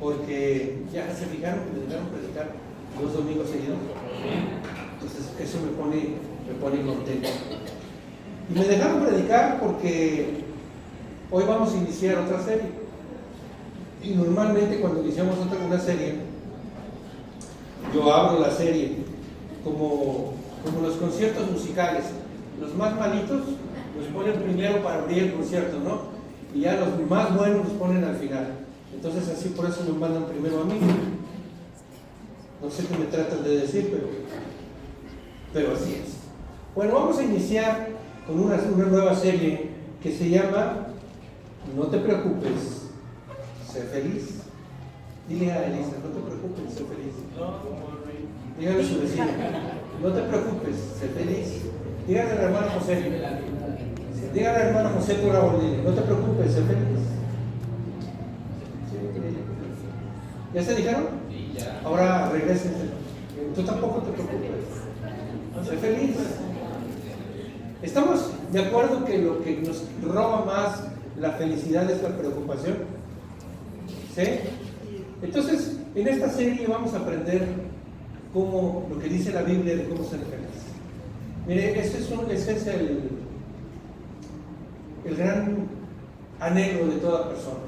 porque ya se fijaron que me dejaron predicar 2 domingos seguidos. Entonces eso me pone contento. Y me dejaron predicar porque hoy vamos a iniciar otra serie. Y normalmente cuando iniciamos una serie, yo abro la serie como los conciertos musicales. Los más malitos los ponen primero para abrir el concierto, ¿no? Y ya los más buenos los ponen al final. Entonces así por eso me mandan primero a mí. No sé qué me tratan de decir, pero así es. Bueno, vamos a iniciar con una nueva serie que se llama No te preocupes, sé feliz. Dile a Elisa, no te preocupes, sé feliz. Dígale a su vecino, no te preocupes, sé feliz. Dígale al hermano José, dígale al hermano José por favor, dile, no te preocupes, sé feliz. ¿Ya se dijeron? Ahora regresen. Tú tampoco te preocupes. Sé feliz. ¿Estamos de acuerdo que lo que nos roba más la felicidad es la preocupación? ¿Sí? Entonces, en esta serie vamos a aprender lo que dice la Biblia de cómo ser feliz. Mire, ese es el gran anhelo de toda persona.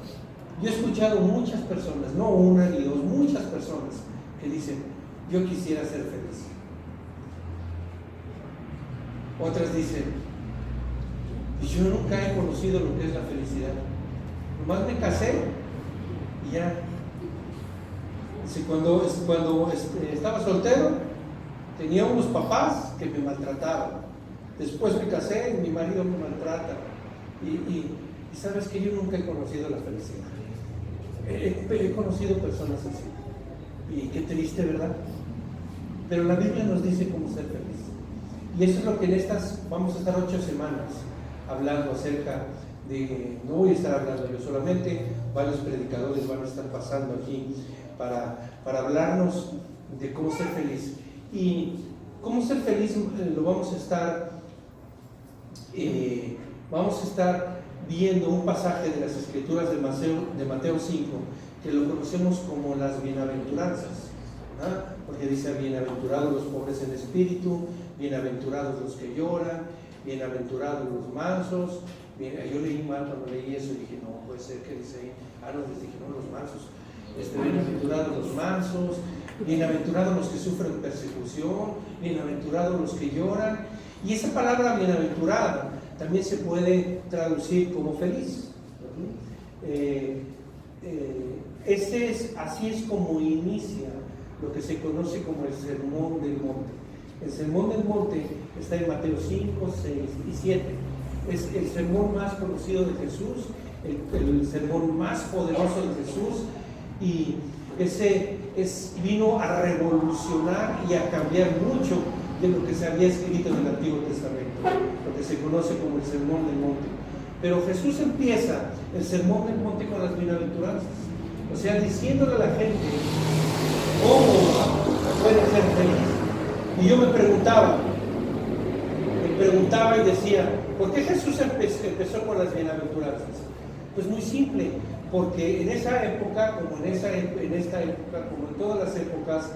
Yo he escuchado muchas personas, no una ni dos, muchas personas que dicen, yo quisiera ser feliz. Otras dicen, yo nunca he conocido lo que es la felicidad. Nomás me casé y ya. Cuando estaba soltero, tenía unos papás que me maltrataban. Después me casé y mi marido me maltrata. Y sabes que yo nunca he conocido la felicidad. He conocido personas así. Y qué triste, ¿verdad? Pero la Biblia nos dice cómo ser feliz. Y eso es lo que vamos a estar 8 semanas hablando acerca de, no voy a estar hablando yo solamente, varios predicadores van a estar pasando aquí para hablarnos de cómo ser feliz. Y cómo ser feliz lo vamos a estar viendo un pasaje de las Escrituras de Mateo 5, que lo conocemos como las bienaventuranzas, ¿verdad? Porque dice, bienaventurados los pobres en espíritu, bienaventurados los que lloran, bienaventurados los mansos. Yo leí mal cuando leí eso y dije, no, puede ser que dice ahí, no, les dije, no, los mansos. Bienaventurados los mansos, bienaventurados los que sufren persecución, bienaventurados los que lloran. Y esa palabra bienaventurada también se puede traducir como feliz. Así es como inicia lo que se conoce como el Sermón del Monte. El Sermón del Monte está en Mateo 5, 6 y 7. Es el sermón más conocido de Jesús, el sermón más poderoso de Jesús, y vino a revolucionar y a cambiar mucho de lo que se había escrito en el Antiguo Testamento, lo que se conoce como el Sermón del Monte. Pero Jesús empieza el Sermón del Monte con las bienaventuranzas, o sea, diciéndole a la gente cómo puede ser feliz. Y yo me preguntaba y decía, ¿por qué Jesús empezó con las bienaventuranzas? Pues muy simple, porque en esa época, como en esta época, como en todas las épocas,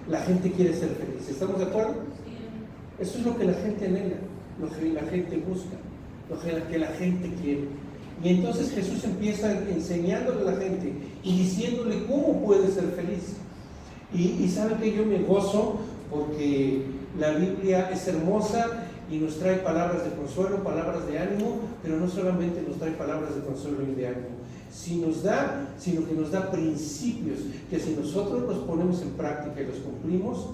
la gente quiere ser feliz. ¿Estamos de acuerdo? Eso es lo que la gente anhela, lo que la gente busca, lo que la gente quiere. Y entonces Jesús empieza enseñándole a la gente y diciéndole cómo puede ser feliz. Y sabe que yo me gozo porque la Biblia es hermosa y nos trae palabras de consuelo, palabras de ánimo, pero no solamente nos trae palabras de consuelo y de ánimo, sino que nos da principios que si nosotros los ponemos en práctica y los cumplimos,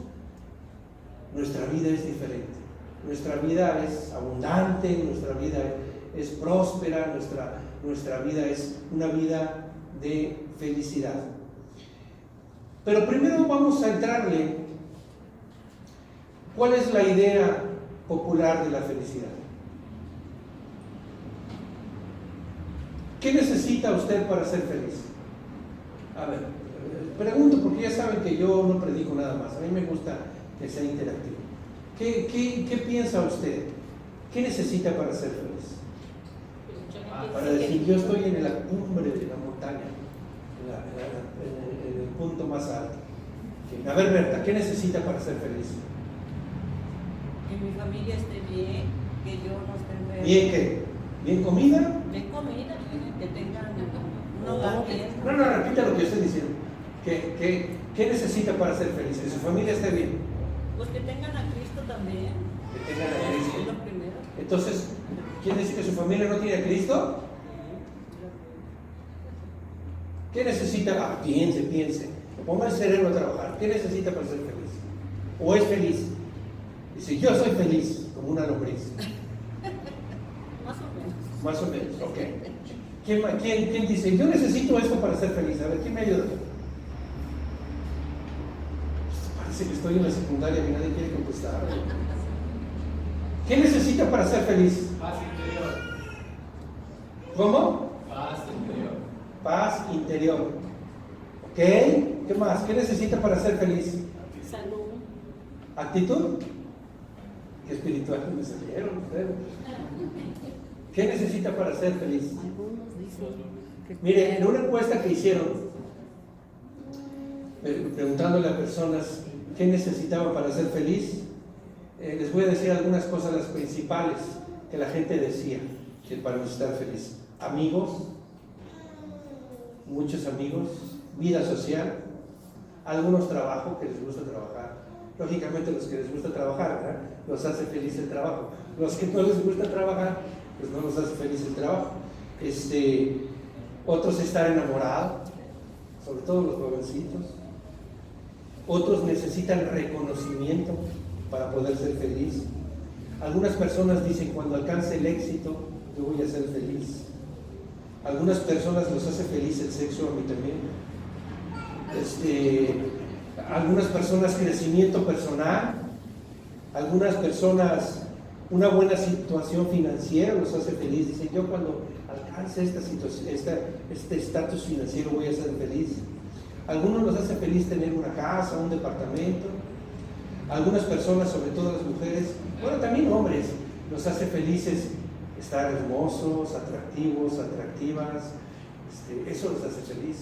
nuestra vida es diferente. Nuestra vida es abundante, nuestra vida es próspera, nuestra vida es una vida de felicidad. Pero primero vamos a entrarle, ¿cuál es la idea popular de la felicidad? ¿Qué necesita usted para ser feliz? A ver, pregunto porque ya saben que yo no predico nada más, a mí me gusta que sea interactivo. ¿Qué piensa usted? ¿Qué necesita para ser feliz? Para decir, yo estoy en la cumbre de la montaña, más alto. A ver, Berta, ¿qué necesita para ser feliz? Que mi familia esté bien, que yo no esté enfermo. ¿Bien qué? ¿Bien comida? Bien comida, que tengan un hogar bien. No, repita lo que yo estoy diciendo. ¿Qué necesita para ser feliz? Que su familia esté bien. Pues que tengan a Cristo también. Que tengan a Cristo. Es lo primero. Entonces, ¿quiere decir que su familia no tiene a Cristo? ¿Qué necesita? Ah, piense. Ponga el cerebro a trabajar. ¿Qué necesita para ser feliz? ¿O es feliz? Dice, yo soy feliz, como una lombriz. Más o menos, ok. ¿Quién dice, yo necesito esto para ser feliz? A ver, ¿quién me ayuda? Parece que estoy en la secundaria y nadie quiere contestar. ¿Qué necesita para ser feliz? Paz interior. ¿Cómo? Paz interior. Paz interior. ¿Ok? ¿Qué más? ¿Qué necesita para ser feliz? Salud. ¿Actitud? ¿Qué espiritual me salieron ustedes? ¿Qué necesita para ser feliz? Algunos dicen. Mire, en una encuesta que hicieron, preguntándole a personas qué necesitaban para ser feliz, les voy a decir algunas cosas, las principales que la gente decía que para estar feliz. Amigos, muchos amigos, vida social, algunos trabajos que les gusta trabajar. Lógicamente los que les gusta trabajar, ¿verdad? Los hace feliz el trabajo. Los que no les gusta trabajar, pues no los hace feliz el trabajo. Otros estar enamorados, sobre todo los jovencitos. Otros necesitan reconocimiento para poder ser feliz. Algunas personas dicen, cuando alcance el éxito, yo voy a ser feliz. Algunas personas los hace feliz el sexo, a mí también. Algunas personas crecimiento personal, algunas personas una buena situación financiera los hace feliz. Dicen, yo cuando alcance esta situación, este estatus financiero voy a ser feliz. Algunos los hace feliz tener una casa, un departamento. Algunas personas, sobre todo las mujeres, bueno, también hombres, los hace felices estar hermosos, atractivos, atractivas. Eso los hace feliz.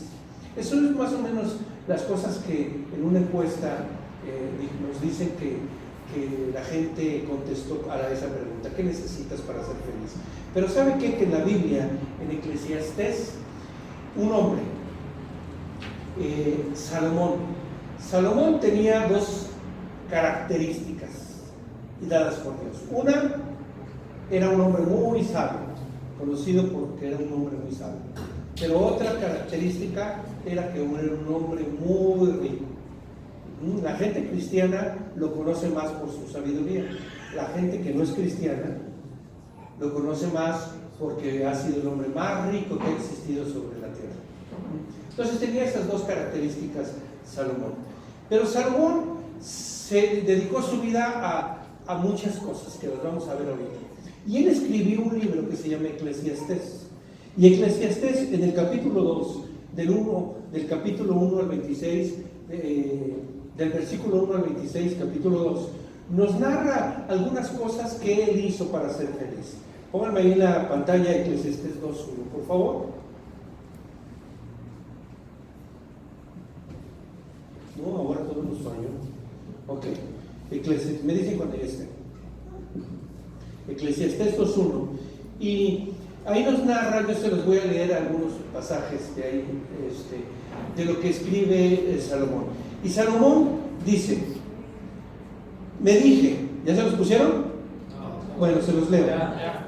Eso es más o menos las cosas que en una encuesta nos dicen que la gente contestó a esa pregunta. ¿Qué necesitas para ser feliz? Pero ¿sabe qué? Que en la Biblia, en Eclesiastés, un hombre, Salomón tenía dos características dadas por Dios. Una, era un hombre muy sabio, conocido porque era un hombre muy sabio. Pero otra característica era que era un hombre muy rico. La gente cristiana lo conoce más por su sabiduría. La gente que no es cristiana lo conoce más porque ha sido el hombre más rico que ha existido sobre la tierra. Entonces tenía esas dos características Salomón. Pero Salomón se dedicó su vida a muchas cosas que las vamos a ver ahorita. Y él escribió un libro que se llama Eclesiastés. Y Eclesiastés, en el capítulo 2, del capítulo 1 al 26, del versículo 1 al 26, capítulo 2, nos narra algunas cosas que él hizo para ser feliz. Pónganme ahí en la pantalla Eclesiastés 2.1, por favor. No, ahora todo nos falló. Ok, me dicen cuando ya esté. Eclesiastés 2.1. Y ahí nos narra, yo se los voy a leer algunos pasajes de ahí, de lo que escribe Salomón. Y Salomón dice, me dije, ¿ya se los pusieron? No. Bueno, se los leo.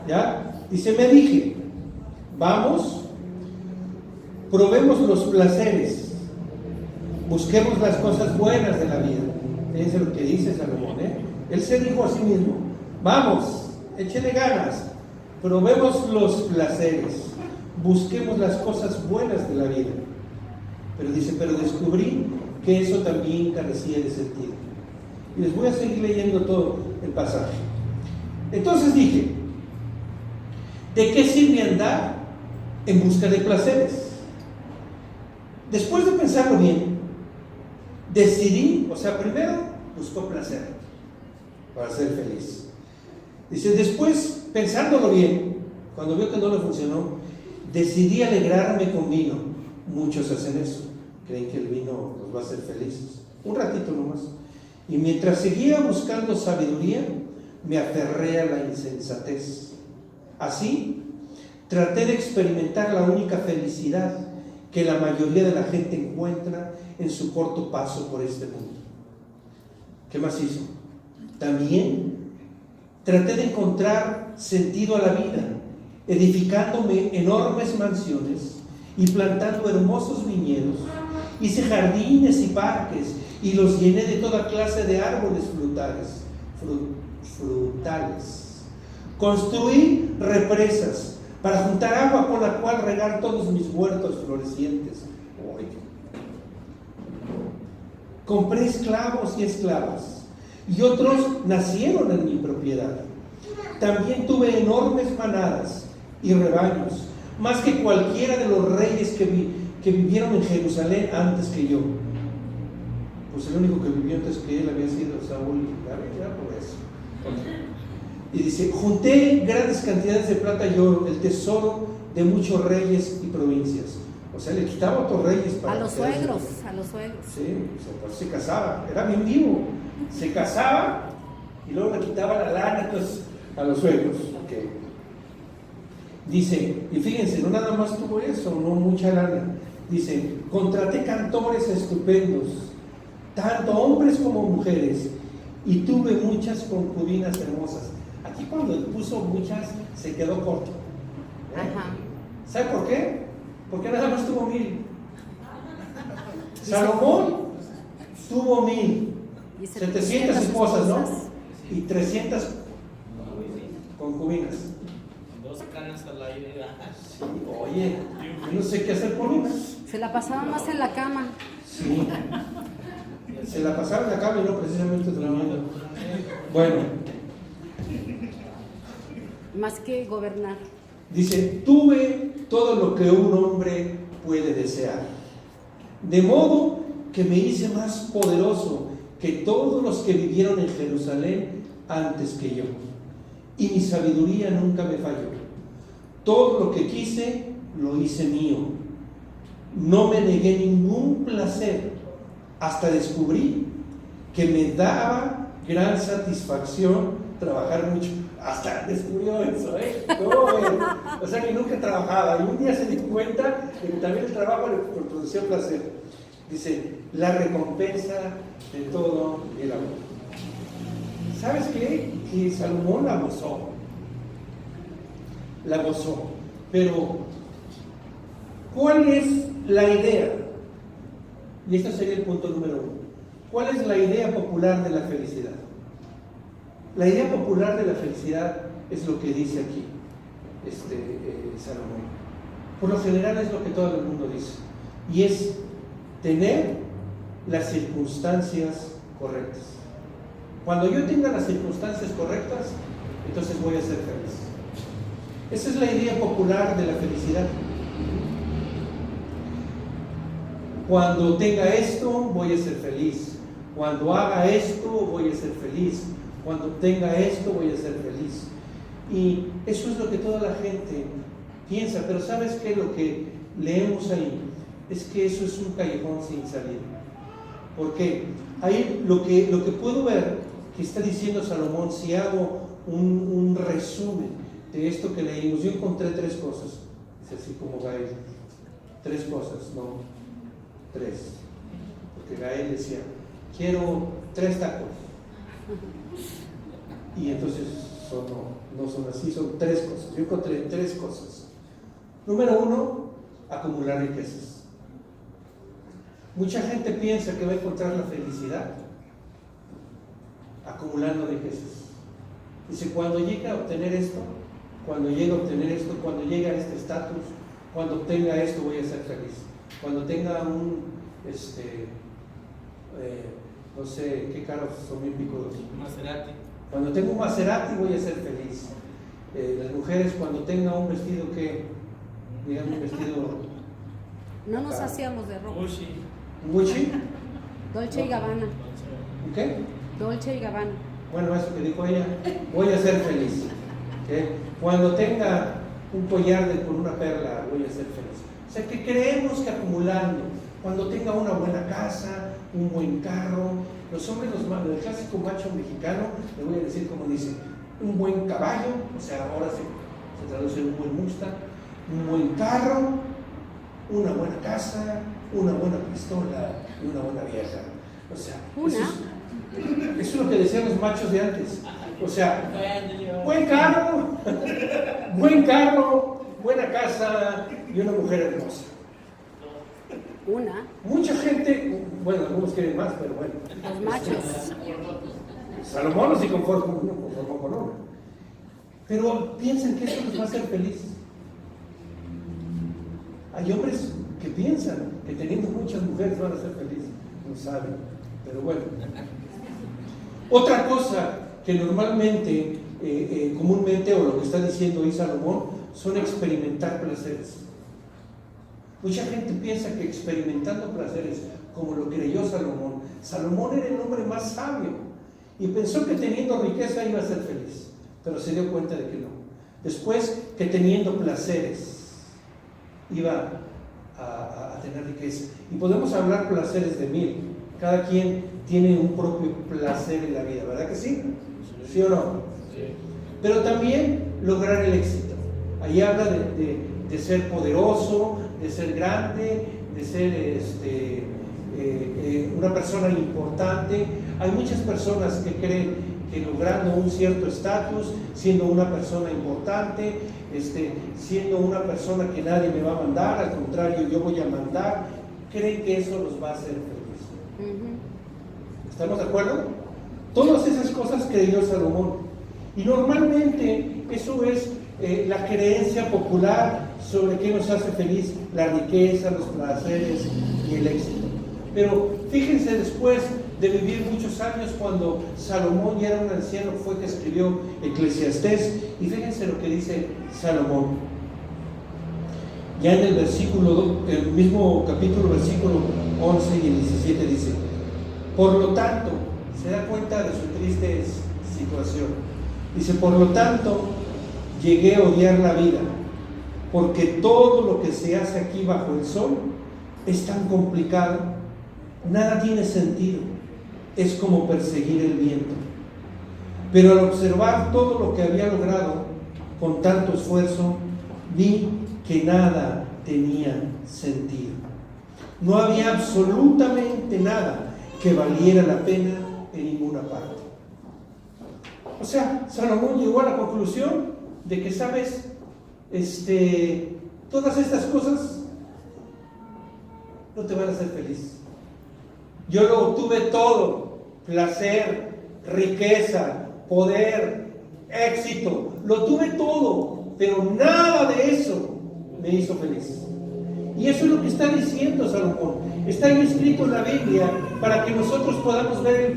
Ya. Dice, me dije, vamos, probemos los placeres, busquemos las cosas buenas de la vida. Fíjense lo que dice Salomón, Él se dijo a sí mismo, vamos, échele ganas, probemos los placeres, busquemos las cosas buenas de la vida. Pero dice, pero descubrí que eso también carecía de sentido. Y les voy a seguir leyendo todo el pasaje. Entonces dije, ¿de qué sirve andar en busca de placeres? Después de pensarlo bien, decidí, primero buscó placer para ser feliz. Dice, después, pensándolo bien, cuando vio que no le funcionó, decidí alegrarme con vino. Muchos hacen eso. creen que el vino los va a hacer felices. Un ratito nomás. Y mientras seguía buscando sabiduría, me aferré a la insensatez. Así, traté de experimentar la única felicidad que la mayoría de la gente encuentra en su corto paso por este mundo. ¿Qué más hizo? También traté de encontrar sentido a la vida, edificándome enormes mansiones y plantando hermosos viñedos. Hice jardines y parques y los llené de toda clase de árboles frutales. Construí represas para juntar agua con la cual regar todos mis huertos florecientes. Compré esclavos y esclavas, y otros nacieron en mi propiedad. También tuve enormes manadas y rebaños, más que cualquiera de los reyes que vivieron en Jerusalén antes que yo. Pues el único que vivió antes que él había sido Saúl, ya por eso. Y dice, junté grandes cantidades de plata y oro, el tesoro de muchos reyes y provincias. O sea, le quitaba a otros reyes para... A los suegros. Sí, pues se casaba, era bien vivo. Se casaba y luego le quitaba la lana entonces, a los suegros. Okay. Dice, y fíjense, no nada más tuvo eso, no mucha lana. Dice, contraté cantores estupendos, tanto hombres como mujeres, y tuve muchas concubinas hermosas. Aquí cuando puso muchas, se quedó corto. Ajá. ¿Sabe por qué? Porque nada más tuvo 1000. Salomón tuvo 1700 esposas, ¿no? Y 300 concubinas. 2 canas al aire. Sí, oye, yo no sé qué hacer con unas. Se la pasaba más en la cama. Sí. Se la pasaron de acá y no precisamente durmiendo. Bueno. Más que gobernar. Dice, tuve todo lo que un hombre puede desear, de modo que me hice más poderoso que todos los que vivieron en Jerusalén antes que yo, y mi sabiduría nunca me falló. Todo lo que quise, lo hice mío. No me negué ningún placer, hasta descubrí que me daba gran satisfacción trabajar mucho. Hasta descubrió eso, ¿eh? O sea que nunca trabajaba. Y un día se dio cuenta de que también el trabajo le producía placer. Dice, la recompensa de todo el amor. ¿Sabes qué? Que Salomón la gozó. La gozó. Pero, ¿cuál es la idea? Y este sería el punto número 1. ¿Cuál es la idea popular de la felicidad? La idea popular de la felicidad es lo que dice aquí Salomón. Por lo general es lo que todo el mundo dice. Y es tener las circunstancias correctas. Cuando yo tenga las circunstancias correctas, entonces voy a ser feliz. Esa es la idea popular de la felicidad. Cuando tenga esto, voy a ser feliz. Cuando haga esto, voy a ser feliz. Cuando tenga esto, voy a ser feliz. Y eso es lo que toda la gente piensa. Pero ¿sabes qué? Lo que leemos ahí es que eso es un callejón sin salida. ¿Por qué? Ahí lo que puedo ver que está diciendo Salomón, si hago un resumen de esto que leímos, yo encontré 3 cosas. Es así como Gael. 3 cosas, no 3. Porque Gael decía, quiero 3 tacos. Y entonces no son así, son 3 cosas. Yo encontré 3 cosas. Número 1, acumular riquezas. Mucha gente piensa que va a encontrar la felicidad acumulando riquezas. Dice, cuando llegue a obtener esto, cuando llegue a este estatus, cuando obtenga esto voy a ser feliz. Cuando tenga no sé qué carros son bien picudos. Maserati. Cuando tenga un Maserati voy a ser feliz. Las mujeres cuando tenga un vestido digamos un vestido. No nos hacíamos de ropa. Gucci. ¿Un Gucci? Dolce y Gabbana. ¿Un qué? Dolce y Gabbana. Bueno, eso que dijo ella, voy a ser feliz. ¿Okay? Cuando tenga un collar con una perla, voy a ser feliz. O sea, que creemos que acumulando cuando tenga una buena casa, un buen carro. Los hombres, el clásico macho mexicano, le voy a decir como dice, un buen caballo, o sea, ahora se traduce en un buen Mustang, un buen carro, una buena casa, una buena pistola y una buena vieja. O sea, eso es lo que decían los machos de antes. O sea, buen carro, buena casa y una mujer hermosa. Mucha gente, bueno, algunos quieren más, pero bueno. Los machos. Salomón no se conformó con uno. Pero piensen que eso les va a hacer feliz. Hay hombres que piensan que teniendo muchas mujeres van a ser felices. No saben, pero bueno. Otra cosa que normalmente, comúnmente, o lo que está diciendo ahí Salomón, son experimentar placeres. Mucha gente piensa que experimentando placeres, como lo creyó Salomón, Salomón era el hombre más sabio y pensó que teniendo riqueza iba a ser feliz, pero se dio cuenta de que no. Después, que teniendo placeres iba a tener riqueza. Y podemos hablar placeres de 1000. Cada quien tiene un propio placer en la vida, ¿verdad que sí? ¿Sí o no? Sí. Pero también lograr el éxito. Ahí habla de ser poderoso, de ser grande, de ser una persona importante. Hay muchas personas que creen que logrando un cierto estatus, siendo una persona importante, siendo una persona que nadie me va a mandar, al contrario, yo voy a mandar, creen que eso los va a hacer felices. ¿Estamos de acuerdo? Todas esas cosas creyó Salomón. Y normalmente eso es la creencia popular sobre qué nos hace feliz: la riqueza, los placeres y el éxito. Pero fíjense, después de vivir muchos años, cuando Salomón ya era un anciano, fue que escribió Eclesiastés, y fíjense lo que dice Salomón. Ya en el el mismo capítulo, versículo 11 y el 17 dice: por lo tanto, se da cuenta de su triste situación. Dice: por lo tanto, llegué a odiar la vida, porque todo lo que se hace aquí bajo el sol es tan complicado, nada tiene sentido, es como perseguir el viento. Pero al observar todo lo que había logrado con tanto esfuerzo, vi que nada tenía sentido. No había absolutamente nada que valiera la pena en ninguna parte. O sea, Salomón llegó a la conclusión de que, ¿sabes? Todas estas cosas no te van a hacer feliz. Yo lo obtuve todo: placer, riqueza, poder, éxito, lo tuve todo, pero nada de eso me hizo feliz. Y eso es lo que está diciendo Salomón. Está ahí escrito en la Biblia para que nosotros podamos ver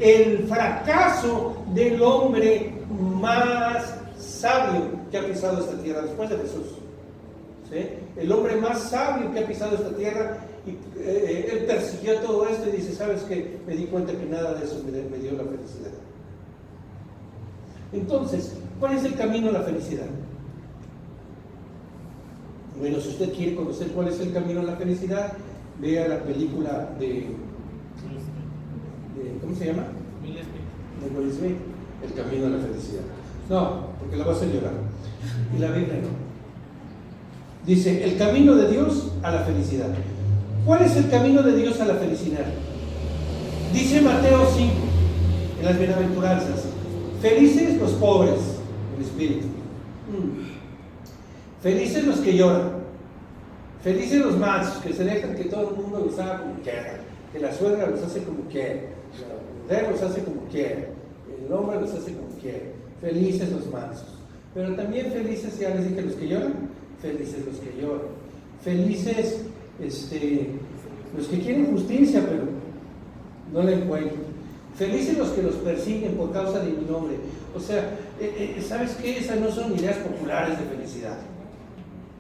el fracaso del hombre más sabio que ha pisado esta tierra después de Jesús. ¿Sí? El hombre más sabio que ha pisado esta tierra, y él persiguió todo esto y dice: ¿sabes qué? Me di cuenta que nada de eso me dio la felicidad. Entonces, ¿cuál es el camino a la felicidad? Bueno, si usted quiere conocer cuál es el camino a la felicidad, vea la película de ¿cómo se llama? De Will Smith, El camino a la felicidad. No, porque la va a hacer llorar. Y la Biblia no. Dice: el camino de Dios a la felicidad. ¿Cuál es el camino de Dios a la felicidad? Dice Mateo 5, en las bienaventuranzas: felices los pobres en espíritu. Felices los que lloran. Felices los mansos, que se dejan que todo el mundo los haga como quiera. Que la suegra los hace como quiera. La mujer los hace como quiera. El hombre los hace como quiera. Felices los mansos. Pero también felices, ya les dije, los que lloran. Felices los que lloran. Felices los que quieren justicia, pero no la encuentran. Felices los que los persiguen por causa de mi nombre. O sea, ¿sabes qué? Esas no son ideas populares de felicidad.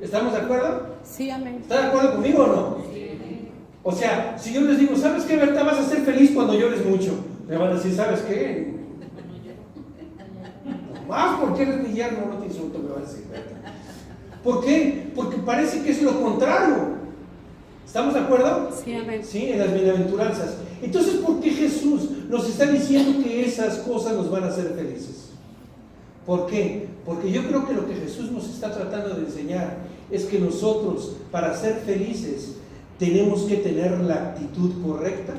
¿Estamos de acuerdo? Sí, amén. ¿Está de acuerdo conmigo o no? Sí. O sea, si yo les digo: ¿sabes qué, Berta? Vas a ser feliz cuando llores mucho. Me van a decir: ¿sabes qué? Más porque eres mi yerno, no te insulto, me va a decir Berta. ¿Por qué? Porque parece que es lo contrario. ¿Estamos de acuerdo? Sí, amén. Sí, en las bienaventuranzas. Entonces, ¿por qué Jesús nos está diciendo que esas cosas nos van a hacer felices? ¿Por qué? Porque yo creo que lo que Jesús nos está tratando de enseñar es que nosotros, para ser felices, tenemos que tener la actitud correcta,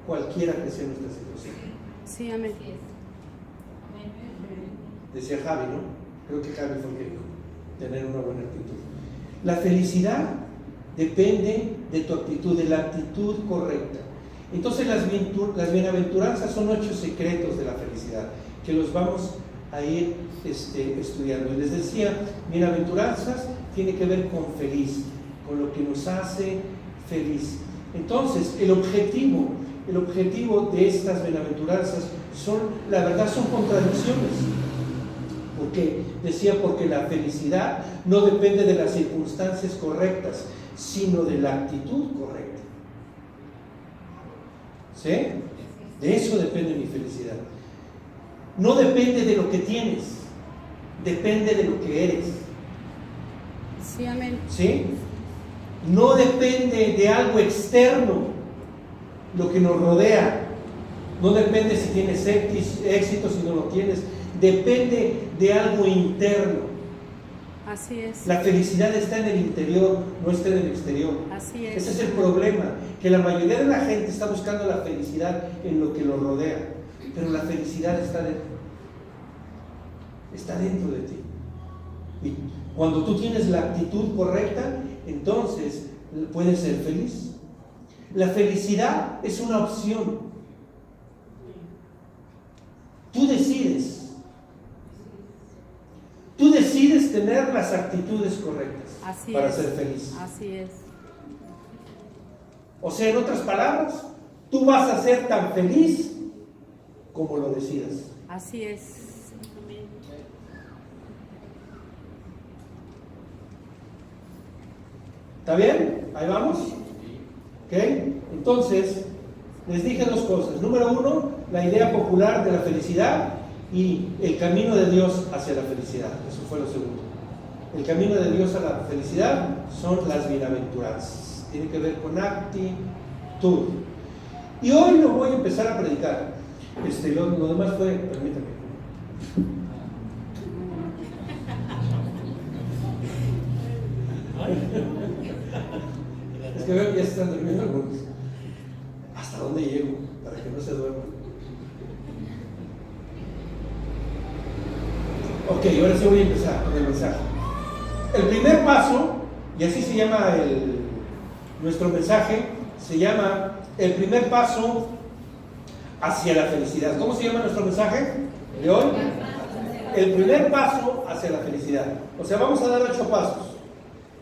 cualquiera que sea nuestra situación. Sí, amén. Decía Javi, ¿no? Creo que Javi fue el que dijo, tener una buena actitud. La felicidad depende de tu actitud, de la actitud correcta. Entonces las bienaventuranzas son 8 secretos de la felicidad, que los vamos a ir estudiando. Y les decía, bienaventuranzas tiene que ver con feliz, con lo que nos hace feliz. Entonces, el objetivo de estas bienaventuranzas son, la verdad, son contradicciones. ¿Por qué? Decía, porque la felicidad no depende de las circunstancias correctas, sino de la actitud correcta. ¿Sí? De eso depende mi felicidad. No depende de lo que tienes, depende de lo que eres. Sí, amén. ¿Sí? No depende de algo externo, lo que nos rodea. No depende si tienes éxito, si no lo tienes. Depende de algo interno. Así es. La felicidad está en el interior, no está en el exterior. Así es. Ese es el problema, que la mayoría de la gente está buscando la felicidad en lo que lo rodea, pero la felicidad está dentro. Está dentro de ti. Y cuando tú tienes la actitud correcta, entonces puedes ser feliz. La felicidad es una opción. Tú decides. Tú decides tener las actitudes correctas para ser feliz. Así es. O sea, en otras palabras, tú vas a ser tan feliz como lo decidas. Así es. ¿Está bien? Ahí vamos. ¿Ok? Entonces, les dije 2 cosas. Número 1, la idea popular de la felicidad y el camino de Dios hacia la felicidad. Eso fue lo segundo. El camino de Dios a la felicidad son las bienaventuranzas. Tiene que ver con actitud. Y hoy lo voy a empezar a predicar. Lo demás fue, permítame. Es que veo que ya se están durmiendo algunos. ¿Hasta dónde llego? Para que no se duerman. Ok, ahora sí voy a empezar con el mensaje. El primer paso, y así se llama nuestro mensaje, se llama el primer paso hacia la felicidad. ¿Cómo se llama nuestro mensaje de hoy? El primer paso hacia la felicidad. O sea, vamos a dar 8 pasos.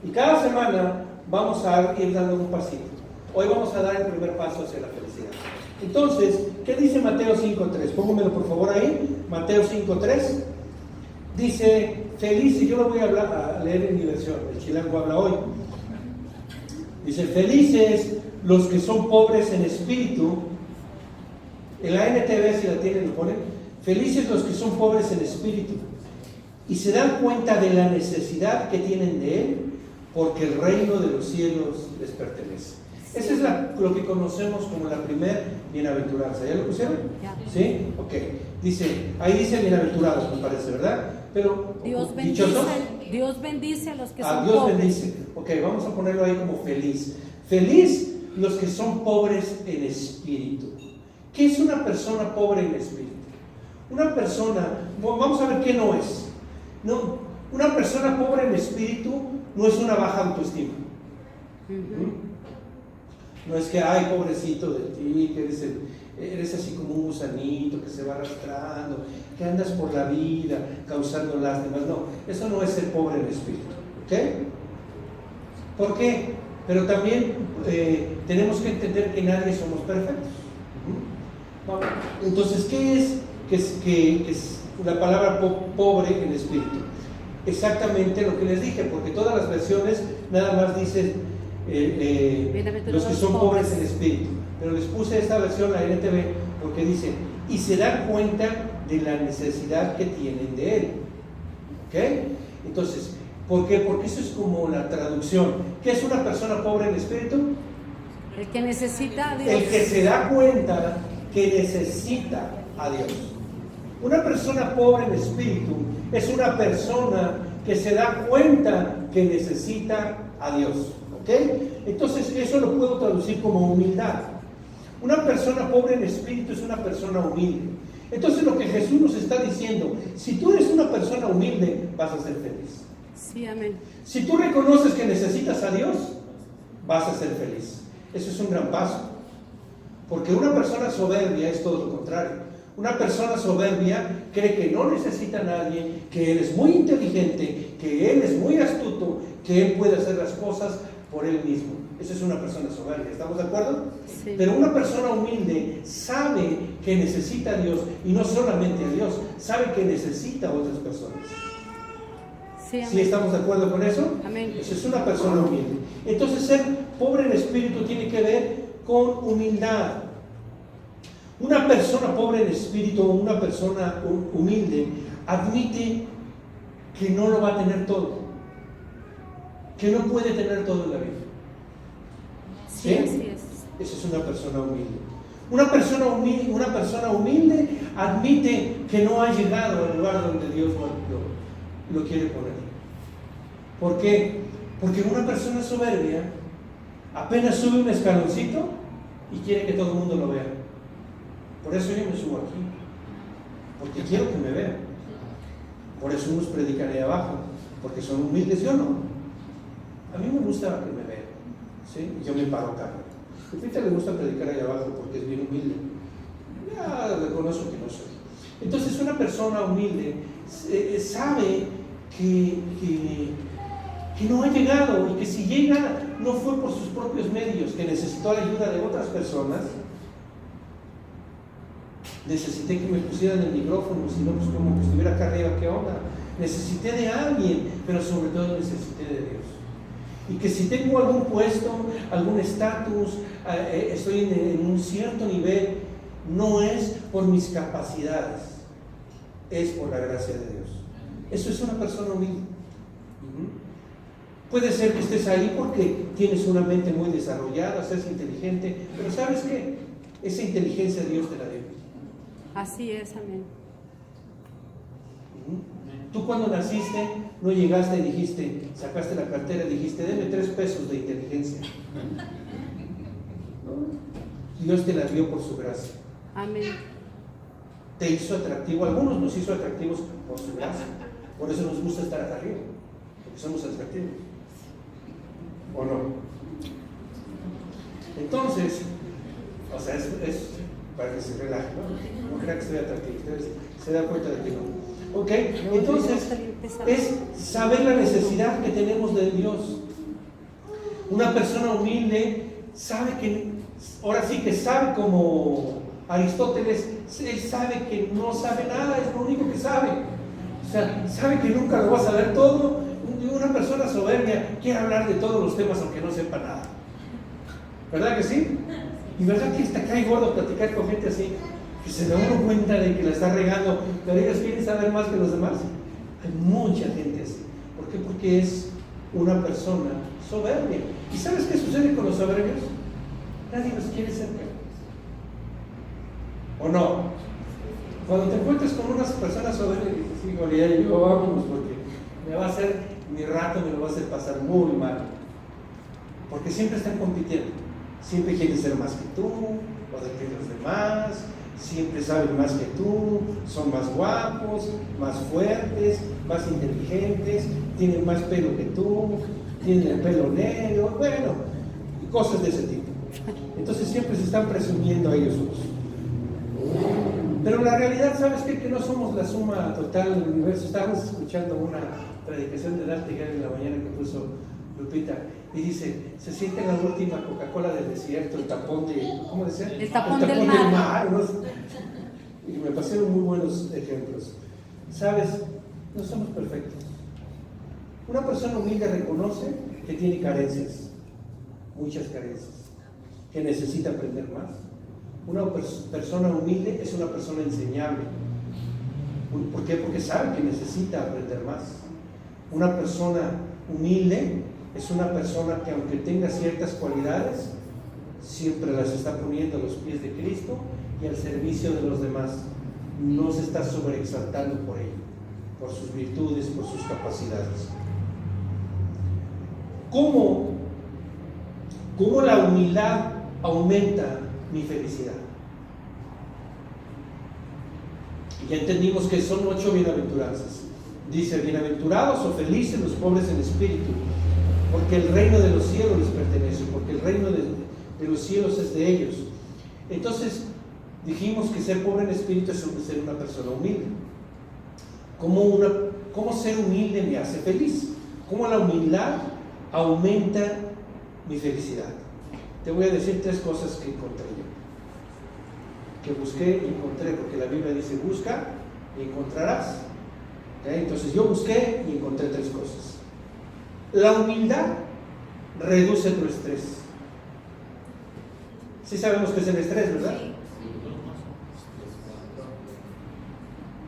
Y cada semana vamos a ir dando un pasito. Hoy vamos a dar el primer paso hacia la felicidad. Entonces, ¿qué dice Mateo 5.3? Póngamelo por favor ahí. Mateo 5.3. Dice, felices, yo lo voy a leer en mi versión, el Chilango habla hoy. Dice, felices los que son pobres en espíritu. En la NTV, si la tienen, lo ponen. Felices los que son pobres en espíritu y se dan cuenta de la necesidad que tienen de Él, porque el reino de los cielos les pertenece. Esa es lo que conocemos como la primer bienaventuranza. ¿Ya lo pusieron? Ya. ¿Sí? Ok. Ahí dice bienaventurados, me parece, ¿verdad? Pero, Dios bendice a los que son Dios pobres. bendice. Ok, vamos a ponerlo ahí como feliz. Feliz los que son pobres en espíritu. ¿Qué es una persona pobre en espíritu? Una persona, vamos a ver qué no es. No, una persona pobre en espíritu no es una baja autoestima. No es que, ay, pobrecito de ti, que eres así como un gusanito que se va arrastrando, que andas por la vida causando lástimas. No, eso no es ser pobre en espíritu. ¿Ok? ¿Por qué? Pero también tenemos que entender que nadie somos perfectos. Entonces, ¿qué es la palabra pobre en espíritu? Exactamente lo que les dije, porque todas las versiones nada más dicen los que son pobres en espíritu, pero les puse esta versión, la NTV, porque dice, y se dan cuenta de la necesidad que tienen de Él. ¿Ok? Entonces, ¿por qué? Porque eso es como la traducción. ¿Qué es una persona pobre en espíritu? El que necesita a Dios. El que se da cuenta que necesita a Dios. Una persona pobre en espíritu es una persona que se da cuenta que necesita a Dios. ¿Ok? Entonces eso lo puedo traducir como humildad. Una persona pobre en espíritu es una persona humilde. Entonces lo que Jesús nos está diciendo, si tú eres una persona humilde, vas a ser feliz. Sí, amén. Si tú reconoces que necesitas a Dios, vas a ser feliz. Eso es un gran paso. Porque una persona soberbia es todo lo contrario. Una persona soberbia cree que no necesita a nadie, que él es muy inteligente, que él es muy astuto, que él puede hacer las cosas por él mismo. Esa es una persona soberbia, ¿estamos de acuerdo? Sí. Pero una persona humilde sabe que necesita a Dios, y no solamente a Dios, sabe que necesita a otras personas. Sí, amén. ¿Sí estamos de acuerdo con eso? Amén. Esa es una persona humilde. Entonces ser pobre en espíritu tiene que ver con humildad. Una persona pobre en espíritu o una persona humilde admite que no lo va a tener todo, que no puede tener todo en la vida. Sí, así es. Esa es una persona humilde. Una persona humilde admite que no ha llegado al lugar donde Dios lo quiere poner. ¿Por qué? Porque una persona soberbia apenas sube un escaloncito y quiere que todo el mundo lo vea. Por eso yo me subo aquí, porque quiero que me vean. Por eso unos predican ahí abajo, porque son humildes, yo no. A mí me gusta que me vean, ¿sí? Yo me paro acá. A Lupita le gusta predicar ahí abajo porque es bien humilde. Ya reconozco que no soy. Entonces una persona humilde sabe que no ha llegado, y que si llega no fue por sus propios medios, que necesitó la ayuda de otras personas. Necesité que me pusieran el micrófono, si no, pues como que estuviera acá arriba, ¿qué onda? Necesité de alguien, pero sobre todo necesité de Dios. Y que si tengo algún puesto, algún estatus, estoy en un cierto nivel, no es por mis capacidades, es por la gracia de Dios. Eso es una persona humilde. Puede ser que estés ahí porque tienes una mente muy desarrollada, seas inteligente, pero ¿sabes qué? Esa inteligencia Dios te la dio. Así es, amén. Tú cuando naciste no llegaste y dijiste, sacaste la cartera y dijiste, deme 3 pesos de inteligencia. ¿No? Dios te la dio por su gracia. Amén. Te hizo atractivo, algunos nos hizo atractivos por su gracia. Por eso nos gusta estar acá arriba, porque somos atractivos. ¿O no? Entonces, o sea, es para que se relaje, ¿no? No crea que estoy atractivo, ustedes se dan cuenta de que no. ¿Ok? Entonces, es saber la necesidad que tenemos de Dios. Una persona humilde sabe que, ahora sí que sabe como Aristóteles, él sabe que no sabe nada, es lo único que sabe. O sea, sabe que nunca lo va a saber todo. Una persona soberbia quiere hablar de todos los temas aunque no sepa nada. ¿Verdad que sí? Y verdad que hasta cae gordo platicar con gente así, que se da uno cuenta de que la está regando, pero ellos quieren saber más que los demás. Hay mucha gente así. ¿Por qué? Porque es una persona soberbia. ¿Y sabes qué sucede con los soberbios? Nadie los quiere cerca. ¿O no? Cuando te encuentres con unas personas soberbias, dices, sí, vámonos, porque me va a hacer, mi rato me lo va a hacer pasar muy mal. Porque siempre están compitiendo. Siempre quieren ser más que tú, o de que los demás, siempre saben más que tú, son más guapos, más fuertes, más inteligentes, tienen más pelo que tú, tienen el pelo negro, bueno, cosas de ese tipo. Entonces siempre se están presumiendo a ellos mismos. Pero la realidad, ¿sabes qué? Que no somos la suma total del universo. Estábamos escuchando una predicación de Dante Gebel en la mañana que puso Lupita, y dice, se siente la última Coca-Cola del desierto, el tapón de, ¿cómo decía? El tapón del mar. ¿no? Y me pasaron muy buenos ejemplos. ¿Sabes? No somos perfectos. Una persona humilde reconoce que tiene carencias, muchas carencias, que necesita aprender más. Una persona humilde es una persona enseñable. ¿Por qué? Porque sabe que necesita aprender más. Una persona humilde es una persona que, aunque tenga ciertas cualidades, siempre las está poniendo a los pies de Cristo y al servicio de los demás. No se está sobreexaltando por ello, por sus virtudes, por sus capacidades. ¿Cómo la humildad aumenta mi felicidad? Ya entendimos que son 8 bienaventuranzas. Dice: bienaventurados o felices los pobres en espíritu, porque el reino de los cielos les pertenece, porque el reino de los cielos es de ellos. Entonces dijimos que ser pobre en espíritu es ser una persona humilde. ¿Cómo ser humilde me hace feliz? ¿Cómo la humildad aumenta mi felicidad? Te voy a decir 3 cosas que encontré yo, que busqué y encontré, porque la Biblia dice: busca y encontrarás. ¿Okay? Entonces yo busqué y encontré 3 cosas. La humildad reduce tu estrés. Sí sabemos que es el estrés, ¿verdad?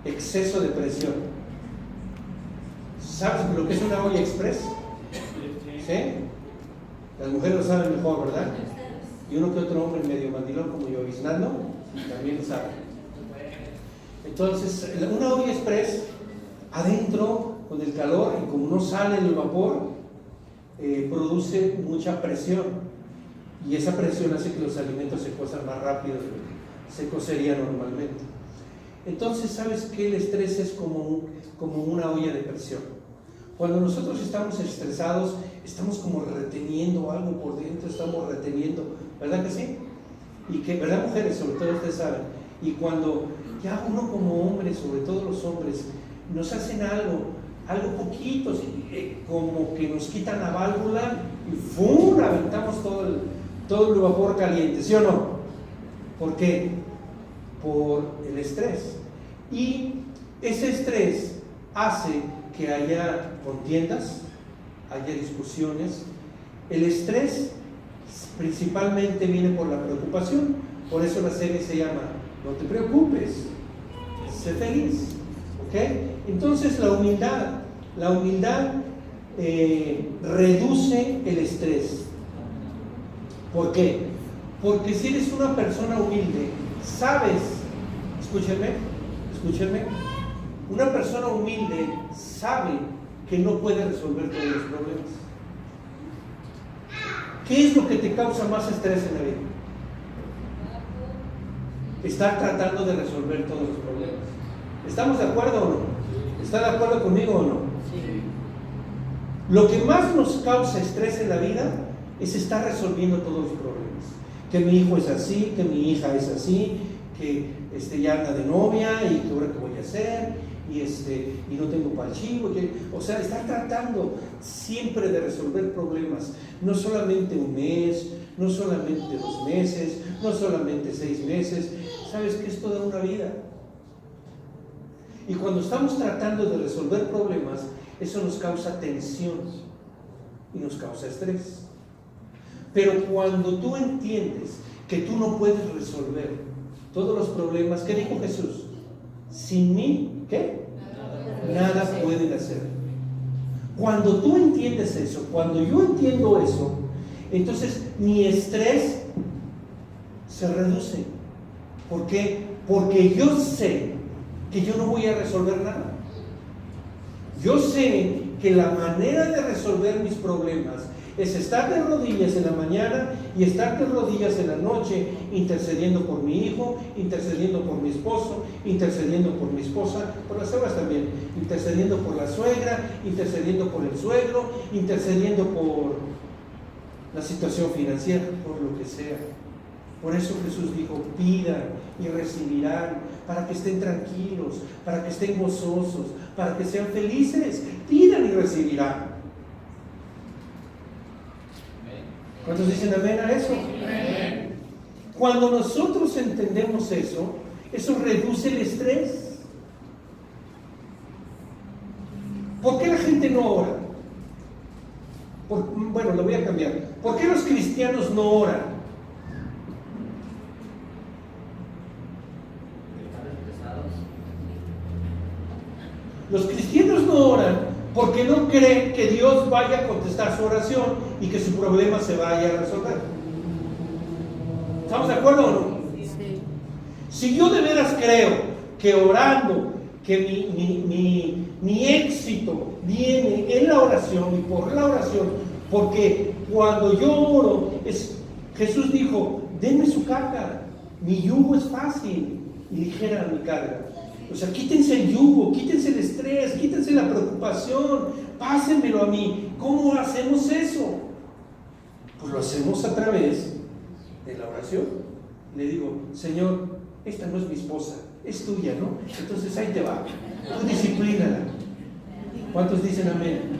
Exceso de presión. ¿Sabes lo que es una olla express? ¿Sí? Las mujeres lo saben mejor, ¿verdad? Y uno que otro hombre medio mandilón como yo, Iznando, también lo sabe. Entonces, una olla express, adentro, con el calor, y como no sale el vapor, produce mucha presión. Y esa presión hace que los alimentos se cozan más rápido de lo que se cocería normalmente. Entonces, ¿sabes qué? El estrés es como una olla de presión. Cuando nosotros estamos estresados, estamos como reteniendo algo por dentro, estamos reteniendo, ¿verdad que sí? Y que, ¿verdad, mujeres? Sobre todo ustedes saben. Y cuando ya uno como hombre, sobre todo los hombres, nos hacen algo poquito, como que nos quitan la válvula y ¡fum!, aventamos todo el vapor caliente, ¿sí o no? ¿Por qué? Por el estrés. Y ese estrés hace que haya contiendas, haya discusiones. El estrés principalmente viene por la preocupación. Por eso la serie se llama No te preocupes, sé feliz. ¿Ok? Entonces la humildad reduce el estrés. ¿Por qué? Porque si eres una persona humilde, sabes, escúchenme, una persona humilde sabe que no puede resolver todos los problemas. ¿Qué es lo que te causa más estrés en la vida? Estar tratando de resolver todos los problemas. ¿Estamos de acuerdo o no? ¿Está de acuerdo conmigo o no? Sí. Lo que más nos causa estrés en la vida es estar resolviendo todos los problemas. Que mi hijo es así, que mi hija es así, que ya anda de novia y que ahora qué voy a hacer, y no tengo para el chivo. O sea, estar tratando siempre de resolver problemas, no solamente un mes, no solamente 2 meses, no solamente 6 meses. ¿Sabes qué? Es toda una vida. Y cuando estamos tratando de resolver problemas, eso nos causa tensión y nos causa estrés. Pero cuando tú entiendes que tú no puedes resolver todos los problemas, ¿qué dijo Jesús? Sin mí, ¿qué? Nada pueden hacer. Cuando tú entiendes eso, cuando yo entiendo eso, entonces mi estrés se reduce. ¿Por qué? Porque yo sé que yo no voy a resolver nada. Yo sé que la manera de resolver mis problemas es estar de rodillas en la mañana y estar de rodillas en la noche, intercediendo por mi hijo, intercediendo por mi esposo, intercediendo por mi esposa, por las suegras también, intercediendo por la suegra, intercediendo por el suegro, intercediendo por la situación financiera, por lo que sea. Por eso Jesús dijo: pidan y recibirán, para que estén tranquilos, para que estén gozosos, para que sean felices. Pidan y recibirán. ¿Cuántos dicen amén a eso? Amén. Cuando nosotros entendemos eso, eso reduce el estrés. ¿Por qué la gente no ora? Bueno, lo voy a cambiar. ¿Por qué los cristianos no oran? Los cristianos no oran porque no creen que Dios vaya a contestar su oración y que su problema se vaya a resolver. ¿Estamos de acuerdo o no? Sí. Si yo de veras creo que orando, que mi éxito viene en la oración y por la oración, porque cuando yo oro, Jesús dijo, denme su carga, mi yugo es fácil y ligera mi carga. O sea, quítense el yugo, quítense el estrés, quítense la preocupación, pásenmelo a mí. ¿Cómo hacemos eso? Pues lo hacemos a través de la oración. Le digo, Señor, esta no es mi esposa, es tuya, ¿no? Entonces ahí te va, tú disciplínala. ¿Cuántos dicen amén?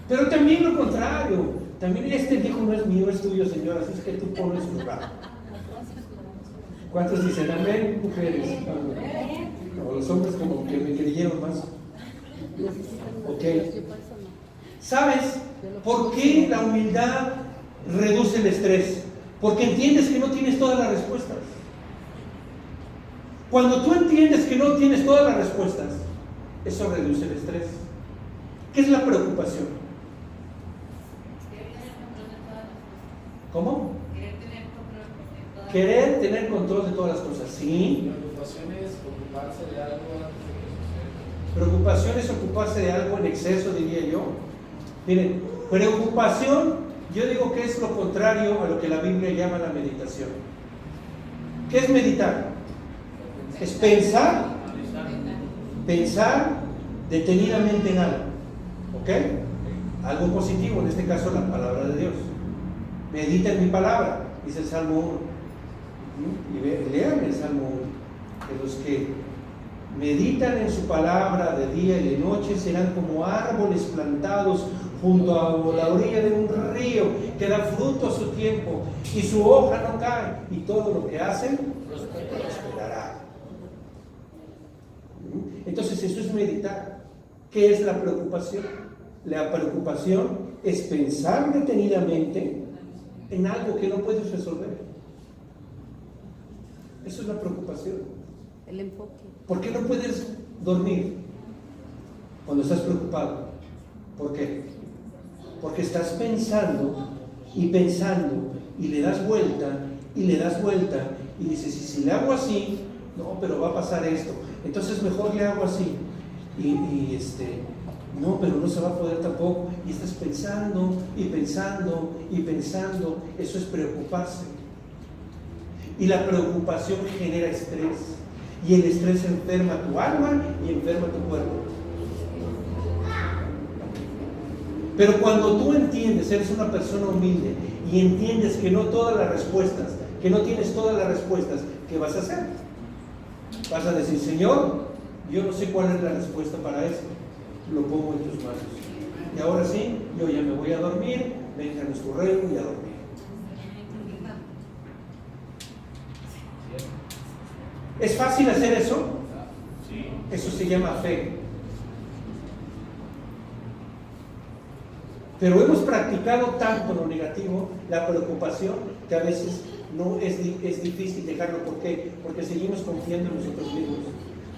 Pero también lo contrario, también este hijo no es mío, es tuyo, Señor, así es que tú pones su lugar. ¿Cuántos dicen amén, mujeres? No, los hombres como que me creyeron más. Ok. ¿Sabes por qué la humildad reduce el estrés? Porque entiendes que no tienes todas las respuestas. Cuando tú entiendes que no tienes todas las respuestas, eso reduce el estrés. ¿Qué es la preocupación? ¿Cómo? Querer tener control de todas las cosas. Sí. Preocupación es ocuparse de algo antes de que suceda. Preocupación es ocuparse de algo en exceso, diría yo. Miren, preocupación, yo digo que es lo contrario a lo que la Biblia llama la meditación. ¿Qué es meditar? Es pensar detenidamente en algo. ¿Ok? Algo positivo, en este caso la palabra de Dios. Medita en mi palabra, dice el Salmo 1. Y lean el Salmo 1. Que los que meditan en su palabra de día y de noche serán como árboles plantados junto a la orilla de un río que da fruto a su tiempo y su hoja no cae y todo lo que hacen prosperará. Entonces eso es meditar. ¿Qué es la preocupación? La preocupación es pensar detenidamente en algo que no puedes resolver. Eso es la preocupación. El enfoque. ¿Por qué no puedes dormir cuando estás preocupado? ¿Por qué? Porque estás pensando y le das vuelta y le das vuelta y dices, y si le hago así, no, pero va a pasar esto, entonces mejor le hago así no, pero no se va a poder tampoco, y estás pensando y pensando y pensando. Eso es preocuparse, y la preocupación genera estrés, y el estrés enferma tu alma y enferma tu cuerpo. Pero cuando tú entiendes, eres una persona humilde y entiendes que no todas las respuestas, que no tienes todas las respuestas, ¿qué vas a hacer? Vas a decir, Señor, yo no sé cuál es la respuesta para esto, lo pongo en tus manos. Y ahora sí, yo ya me voy a dormir, venga a nuestro reino y a dormir. ¿Es fácil hacer eso? Sí. Eso se llama fe. Pero hemos practicado tanto lo negativo, la preocupación, que a veces no es difícil dejarlo. ¿Por qué? Porque seguimos confiando en nosotros mismos,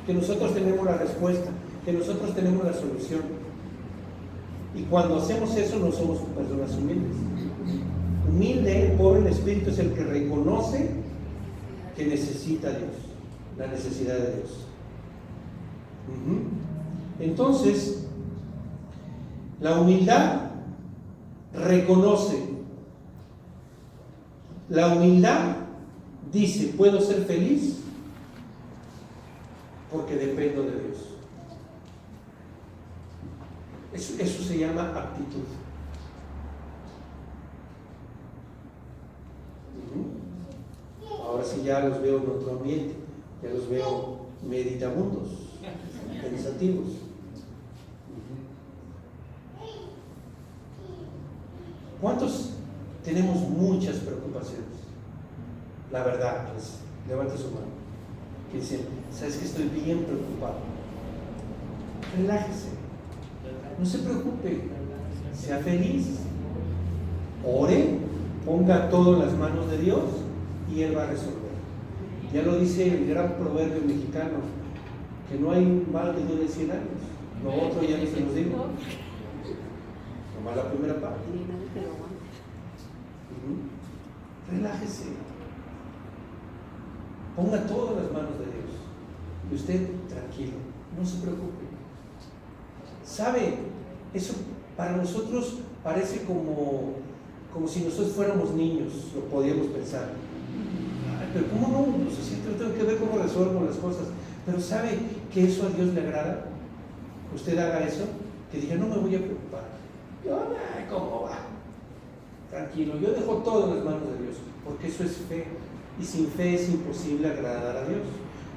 que nosotros tenemos la respuesta, que nosotros tenemos la solución. Y cuando hacemos eso no somos personas humildes. Humilde, pobre en espíritu, es el que reconoce que necesita a Dios, la necesidad de Dios. Entonces, la humildad reconoce. La humildad dice, puedo ser feliz porque dependo de Dios. Eso se llama actitud. Ahora sí ya los veo en otro ambiente, ya los veo meditabundos, pensativos. ¿Cuántos tenemos muchas preocupaciones? La verdad, pues, levante su mano. Que dicen, ¿sabes que estoy bien preocupado? Relájese, no se preocupe, sea feliz, ore, ponga todo en las manos de Dios y Él va a resolver. Ya lo dice el gran proverbio mexicano, que no hay mal que dure 100 años. Lo otro ya no se nos digo. nomás la primera parte. Ni nadie te lo aguanta. Relájese. Ponga todo en las manos de Dios. Y usted tranquilo, no se preocupe. ¿Sabe? Eso para nosotros parece como si nosotros fuéramos niños, lo podíamos pensar. Ay, pero ¿cómo no? Pues así tengo que ver cómo resuelvo las cosas. Pero ¿sabe que eso a Dios le agrada? Usted haga eso, que diga, no me voy a preocupar. Yo, ay, ¿cómo va? Tranquilo, yo dejo todo en las manos de Dios, porque eso es fe. Y sin fe es imposible agradar a Dios.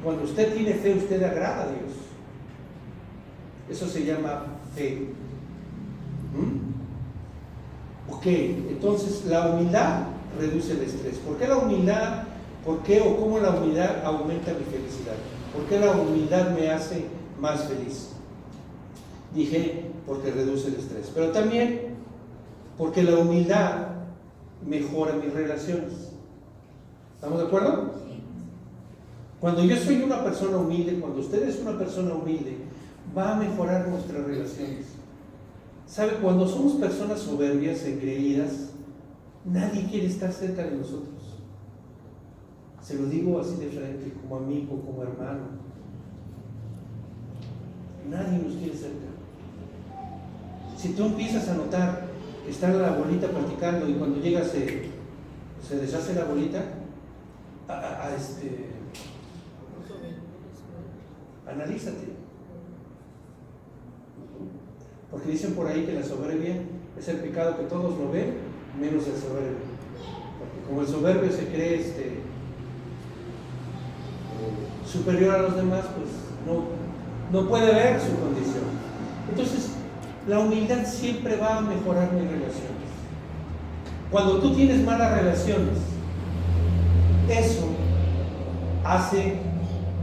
Cuando usted tiene fe, usted agrada a Dios. Eso se llama fe. Ok, entonces la humildad reduce el estrés. ¿Por qué la humildad? ¿Por qué o cómo la humildad aumenta mi felicidad? ¿Por qué la humildad me hace más feliz? Dije, porque reduce el estrés. Pero también porque la humildad mejora mis relaciones. ¿Estamos de acuerdo? Cuando yo soy una persona humilde, cuando usted es una persona humilde, va a mejorar nuestras relaciones. ¿Sabe? Cuando somos personas soberbias, engreídas, nadie quiere estar cerca de nosotros. Se lo digo así de frente, como amigo, como hermano. Nadie nos quiere cerca. Si tú empiezas a notar que está la bolita platicando y cuando llega se deshace la bolita, analízate. Porque dicen por ahí que la soberbia es el pecado que todos lo ven, menos el soberbio. Porque como el soberbio se cree superior a los demás, pues no puede ver su condición. Entonces, la humildad siempre va a mejorar mis relaciones. Cuando tú tienes malas relaciones, eso hace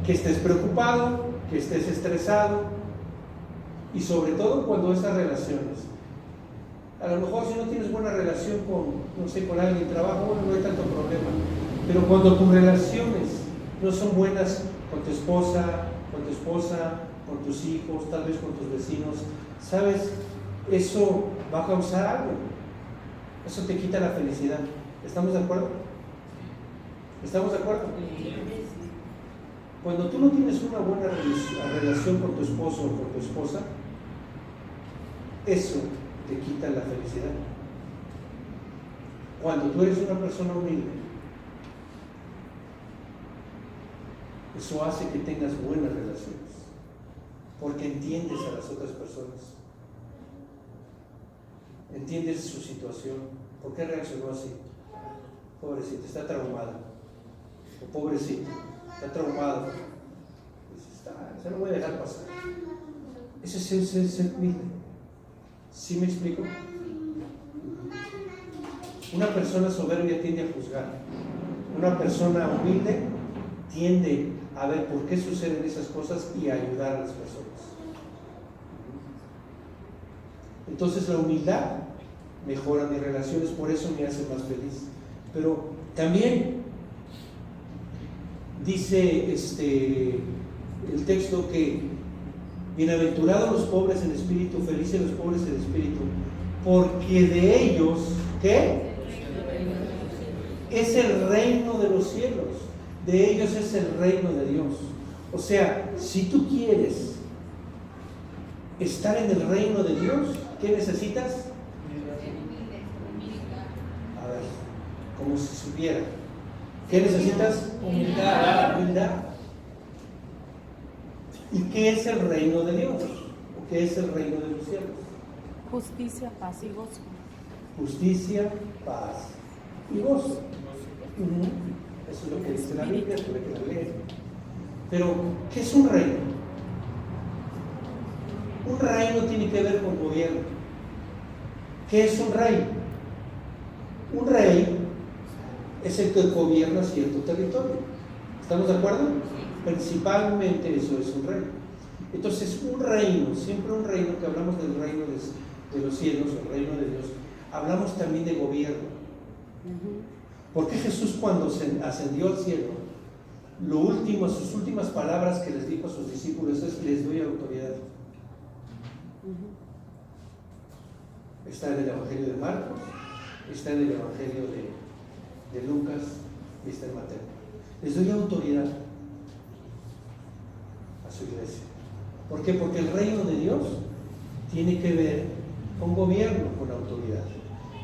que estés preocupado, que estés estresado, y sobre todo cuando esas relaciones, a lo mejor si no tienes buena relación con alguien de trabajo, bueno, no hay tanto problema, pero cuando tus relaciones no son buenas con tu esposa, con tus hijos, tal vez con tus vecinos, ¿sabes? Eso va a causar algo. Eso te quita la felicidad. ¿Estamos de acuerdo? ¿Estamos de acuerdo? Cuando tú no tienes una buena relación con tu esposo o con tu esposa, eso te quita la felicidad. Cuando tú eres una persona humilde, eso hace que tengas buenas relaciones, porque entiendes a las otras personas, entiendes su situación. ¿Por qué reaccionó así? Pobrecito, está traumada, o pobrecito, está traumado. Se lo voy a dejar pasar. Eso es ser humilde. ¿Sí me explico? Una persona soberbia tiende a juzgar. Una persona humilde tiende a ver por qué suceden esas cosas y a ayudar a las personas. Entonces la humildad mejora mis relaciones, por eso me hace más feliz. Pero también dice el texto que bienaventurados los pobres en espíritu, felices los pobres en espíritu, porque de ellos, ¿qué? Es el reino de los cielos. De ellos es el reino de Dios. O sea, si tú quieres estar en el reino de Dios, ¿qué necesitas? A ver, como si supiera. ¿Qué necesitas? Humildad. ¿Y qué es el reino de Dios? ¿O qué es el reino de los cielos? Justicia, paz y gozo. Justicia, paz y gozo. Eso es lo que dice la Biblia, es lo que la leen. Pero, ¿qué es un reino? Un reino tiene que ver con gobierno. ¿Qué es un rey? Un rey es el que gobierna cierto territorio. ¿Estamos de acuerdo? Principalmente eso es un reino. Entonces, un reino, siempre un reino, que hablamos del reino de los cielos, el reino de Dios, hablamos también de gobierno. Porque Jesús, cuando ascendió al cielo, sus últimas palabras que les dijo a sus discípulos es: les doy autoridad. Está en el Evangelio de Marcos, está en el Evangelio de Lucas y está en Mateo. Les doy autoridad a su iglesia. ¿Por qué? Porque el reino de Dios tiene que ver con gobierno, con autoridad.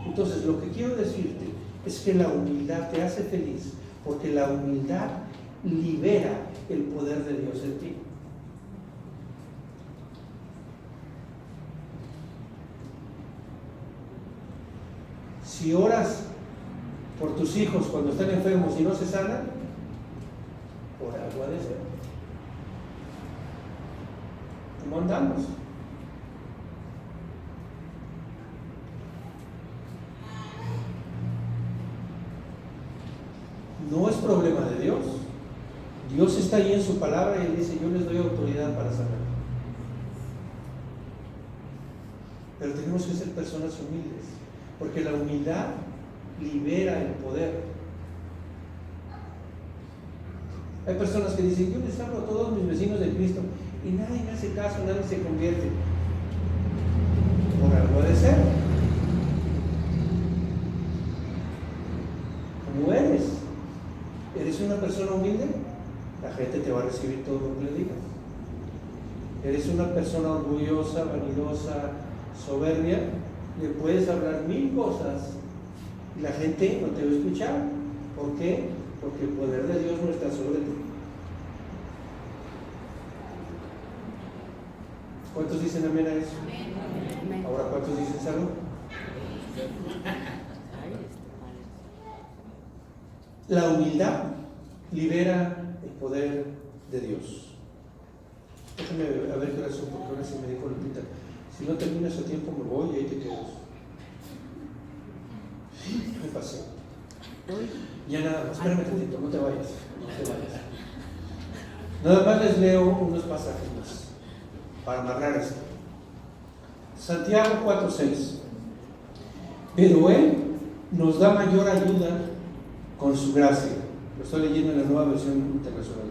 Entonces, lo que quiero decirte es que la humildad te hace feliz, porque la humildad libera el poder de Dios en ti. Si oras por tus hijos cuando están enfermos y no se sanan, por algo ha de ser. ¿Cómo andamos? No es problema de Dios. Dios está ahí en su palabra y Él dice: yo les doy autoridad para sanar. Pero tenemos que ser personas humildes, porque la humildad libera el poder. Hay personas que dicen: yo les hablo a todos mis vecinos de Cristo y nadie me hace caso, nadie se convierte. Por algo ha de ser. ¿Cómo eres? ¿Eres una persona humilde? La gente te va a recibir todo lo que le digas. ¿Eres una persona orgullosa, vanidosa, soberbia? Le puedes hablar 1000 cosas y la gente no te va a escuchar. ¿Por qué? Porque el poder de Dios no está sobre ti. ¿Cuántos dicen amén a eso? Amén. Ahora, ¿cuántos dicen salud? La humildad libera el poder de Dios. Déjame a ver qué oración, porque ahora sí me dijo Lupita: si no terminas a tiempo me voy y ahí te quedas. Me pasé. Ya nada más, espérame tantito, no te vayas. Nada más les leo unos pasajes más para amarrar esto. Santiago 4:6. Pero Él nos da mayor ayuda con su gracia. Lo estoy leyendo en la Nueva Versión Internacional.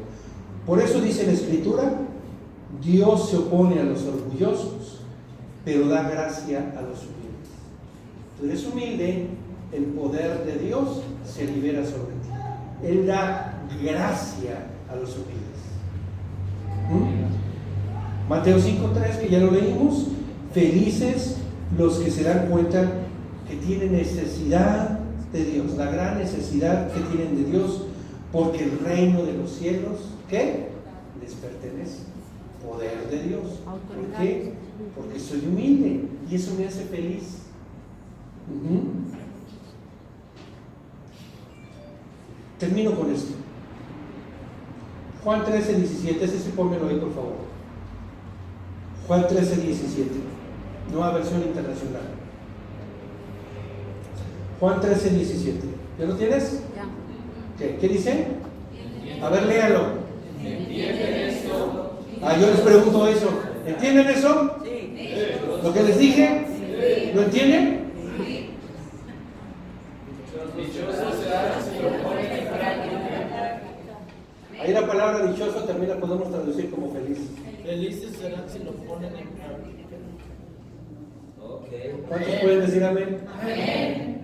Por eso dice la Escritura: Dios se opone a los orgullosos, pero da gracia a los humildes. Tú eres humilde, el poder de Dios se libera sobre ti. Él da gracia a los humildes. Mateo 5:3, que ya lo leímos: felices los que se dan cuenta que tienen necesidad de Dios, la gran necesidad que tienen de Dios, porque el reino de los cielos, ¿qué? Les pertenece. Poder de Dios. ¿Por qué? Porque soy humilde y eso me hace feliz. Termino con esto. Juan 13:17, ese sí pónmelo ahí por favor. Juan 13:17, Nueva Versión Internacional. Juan 13:17. ¿Ya lo tienes? Ya. ¿Qué dice? A ver, léalo. ¿Entienden esto? Yo les pregunto eso. ¿Entienden eso? Sí. ¿Lo que les dije? ¿Lo entienden? Dichosos serán si lo ponen en práctica. Ahí la palabra dichoso también la podemos traducir como feliz. Felices serán si lo ponen en práctica. ¿Cuántos pueden decir amén? Amén.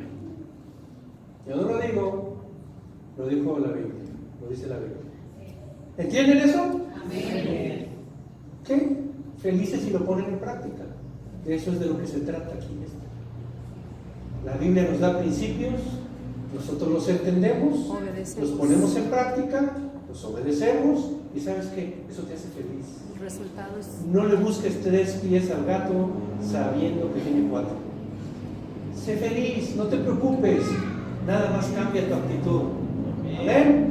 Yo no lo digo, lo dijo la Biblia, lo dice la Biblia. ¿Entienden eso? Amén. ¿Qué? Felices si lo ponen en práctica. De eso es de lo que se trata aquí. La Biblia nos da principios, nosotros los entendemos, los ponemos en práctica, los obedecemos y ¿sabes qué? Eso te hace feliz. El resultado es... No le busques 3 pies al gato sabiendo que tiene 4. Sé feliz, no te preocupes, nada más cambia tu actitud. Amén.